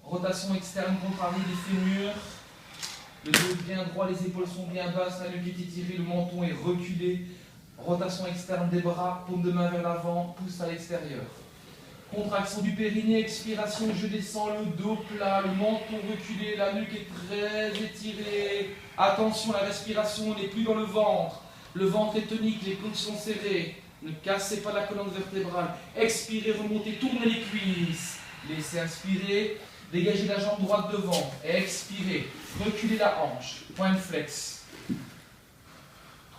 Rotation externe contrariée des fémurs. Le dos est bien droit, les épaules sont bien basses, la nuque est étirée, le menton est reculé. Rotation externe des bras, paume de main vers l'avant, pouce à l'extérieur. Contraction du périnée, expiration, je descends, le dos plat, le menton reculé, la nuque est très étirée. Attention, la respiration n'est plus dans le ventre. Le ventre est tonique, les coudes sont serrés. Ne cassez pas la colonne vertébrale. Expirez, remontez, tournez les cuisses. Laissez inspirer, dégagez la jambe droite devant. Expirez, reculez la hanche, point de flex.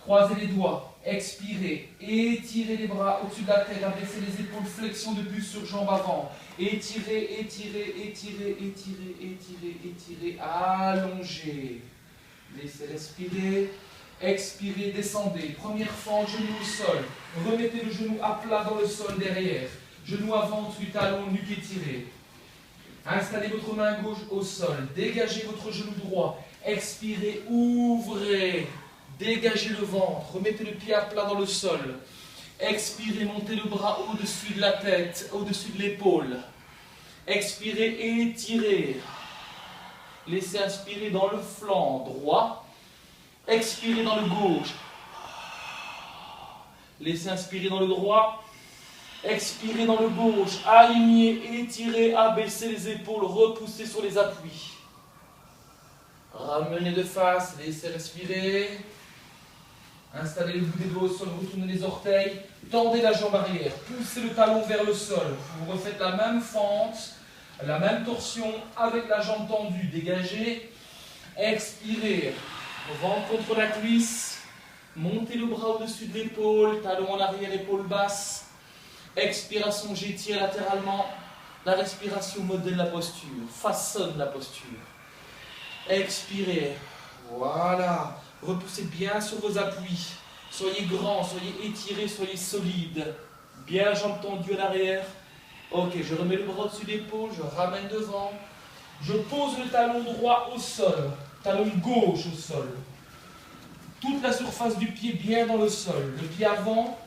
Croisez les doigts, expirez, étirez les bras au-dessus de la tête, abaissez les épaules, flexion de buste sur jambe avant. Étirez, étirez, étirez, étirez, étirez, étirez, allongez. Laissez respirer, expirez, descendez. Première fente, genou au sol. Remettez le genou à plat dans le sol derrière. Genou avant, dessus, talon, nuque étirée. Installez votre main gauche au sol. Dégagez votre genou droit. Expirez, ouvrez. Dégagez le ventre. Remettez le pied à plat dans le sol. Expirez, montez le bras au-dessus de la tête, au-dessus de l'épaule. Expirez, étirez. Laissez inspirer dans le flanc droit. Expirez dans le gauche. Laissez inspirer dans le droit. Expirez dans le gauche. Alignez, étirez, abaissez les épaules, repoussez sur les appuis. Ramenez de face, laissez respirer. Installez le bout des doigts au sol, retournez les orteils. Tendez la jambe arrière, poussez le talon vers le sol. Vous refaites la même fente, la même torsion avec la jambe tendue. Dégagez. Expirez. Ventre contre la cuisse. Montez le bras au-dessus de l'épaule, talon en arrière, épaule basse. Expiration, j'étire latéralement. La respiration modèle la posture, façonne la posture. Expirez. Voilà. Repoussez bien sur vos appuis. Soyez grand, soyez étiré, soyez solide. Bien jambes tendues en arrière. Ok, je remets le bras au-dessus de l'épaule, je ramène devant. Je pose le talon droit au sol, talon gauche au sol. Toute la surface du pied bien dans le sol. Le pied avant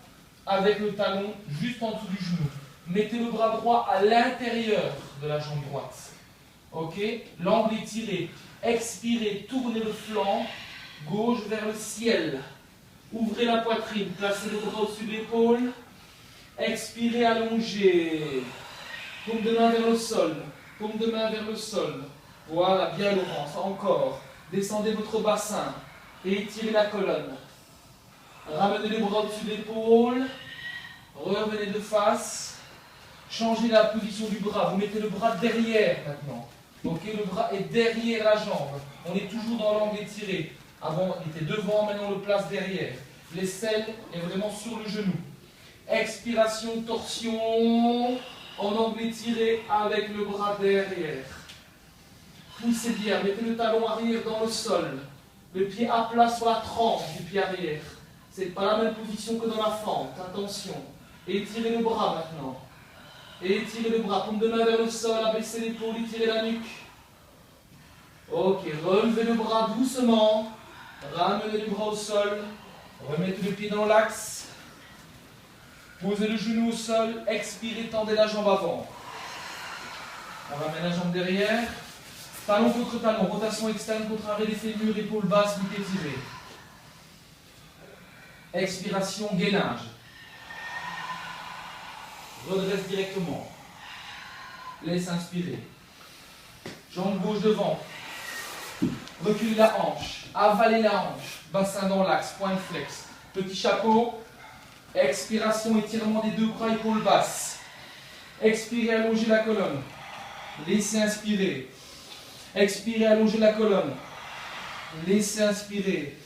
avec le talon juste en dessous du genou. Mettez le bras droit à l'intérieur de la jambe droite. Ok, l'angle est tiré. Expirez, tournez le flanc gauche vers le ciel. Ouvrez la poitrine, placez le bras au-dessus de l'épaule. Expirez, allongez. Paume de main vers le sol. Paume de main vers le sol. Voilà, bien Laurence, encore. Descendez votre bassin et étirez la colonne. Ramenez les bras au-dessus de l'épaule. Revenez de face. Changez la position du bras. Vous mettez le bras derrière maintenant. Ok, le bras est derrière la jambe. On est toujours dans l'angle étiré. Avant, il était devant, maintenant on le place derrière. L'aisselle est vraiment sur le genou. Expiration, torsion, en angle étiré avec le bras derrière. Poussez bien, mettez le talon arrière dans le sol. Le pied à plat sur la tranche du pied arrière. Ce n'est pas la même position que dans la fente, attention. Étirez le bras maintenant. Étirez le bras, paume de main vers le sol, abaissez l'épaule, étirez la nuque. Ok, relevez le bras doucement. Ramenez le bras au sol. Remettez le pied dans l'axe. Posez le genou au sol. Expirez, tendez la jambe avant. On ramène la jambe derrière. Talon contre talon. Rotation externe, contrariée des fémurs, épaule basse, nuque étirée. Expiration, gainage. Redresse directement. Laisse inspirer. Jambe gauche devant. Reculez la hanche. Avalez la hanche. Bassin dans l'axe. Point de flex. Petit chapeau. Expiration, étirement des deux bras, épaules basses. Expirez, allongez la colonne. Laissez inspirer. Expirez, allongez la colonne. Laissez inspirer.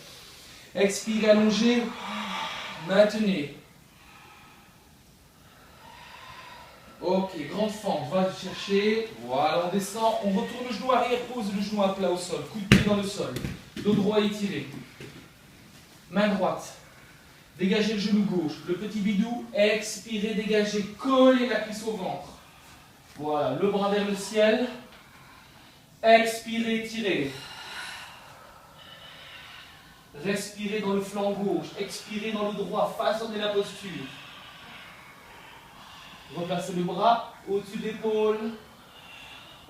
Expirez, allongez. Maintenez. Ok, grande fente, va chercher. Voilà, on descend, on retourne le genou arrière, pose le genou à plat au sol. Coup de pied dans le sol. Dos droit étiré. Main droite. Dégagez le genou gauche. Le petit bidou, expirez, dégagez. Collez la cuisse au ventre. Voilà, le bras vers le ciel. Expirez, étirez. Respirez dans le flanc gauche. Expirez dans le droit. Façonnez la posture. Replacez le bras au-dessus de l'épaule.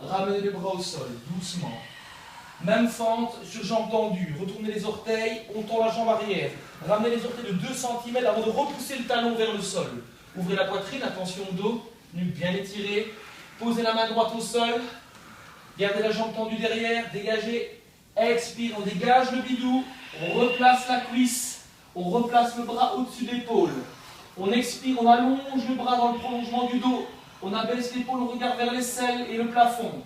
Ramenez les bras au sol, doucement. Même fente sur jambe tendue. Retournez les orteils, on tend la jambe arrière. Ramenez les orteils de 2 cm avant de repousser le talon vers le sol. Ouvrez la poitrine, attention au dos, nuque bien étirée. Posez la main droite au sol. Gardez la jambe tendue derrière, dégagez. Expire, on dégage le bidou. On replace la cuisse. On replace le bras au-dessus de l'épaule. On expire, on allonge le bras dans le prolongement du dos. On abaisse l'épaule, on regarde vers l'aisselle et le plafond.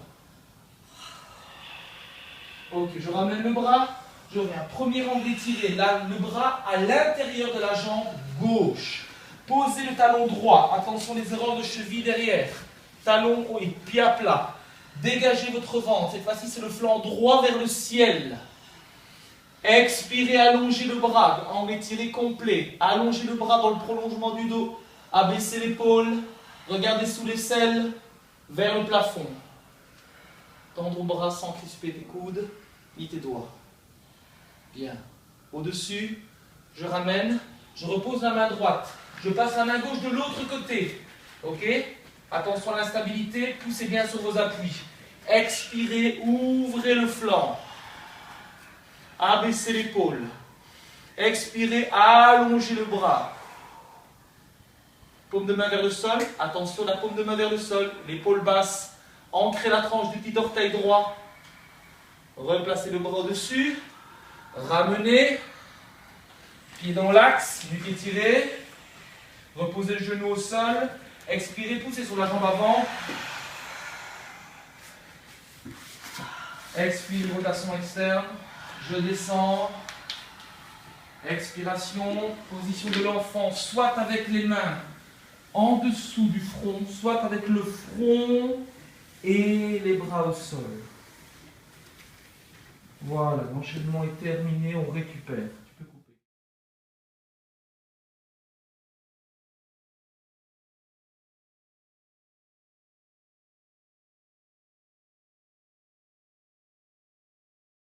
Ok, je ramène le bras. Je reviens. Premier angle étiré. Là, le bras à l'intérieur de la jambe gauche. Posez le talon droit. Attention les erreurs de cheville derrière. Talon haut et pied à plat. Dégagez votre ventre. Cette fois-ci, c'est le flanc droit vers le ciel. Expirez, allongez le bras. Angle étiré complet. Allongez le bras dans le prolongement du dos. Abaissez l'épaule. Regardez sous l'aisselle. Vers le plafond. Tendre au bras sans crisper tes coudes. Ni tes doigts. Bien. Au-dessus, je ramène. Je repose la main droite. Je passe la main gauche de l'autre côté. Ok? Attention à l'instabilité. Poussez bien sur vos appuis. Expirez, ouvrez le flanc. Abaissez l'épaule. Expirez, allongez le bras. Paume de main vers le sol. Attention, la paume de main vers le sol. L'épaule basse. Ancrez la tranche du petit orteil droit. Replacez le bras au-dessus. Ramenez. Pied dans l'axe. Nuque étirée. Reposez le genou au sol. Expirez, poussez sur la jambe avant. Expire, rotation externe. Je descends. Expiration. Position de l'enfant, soit avec les mains en dessous du front, soit avec le front et les bras au sol. Voilà, l'enchaînement est terminé, on récupère.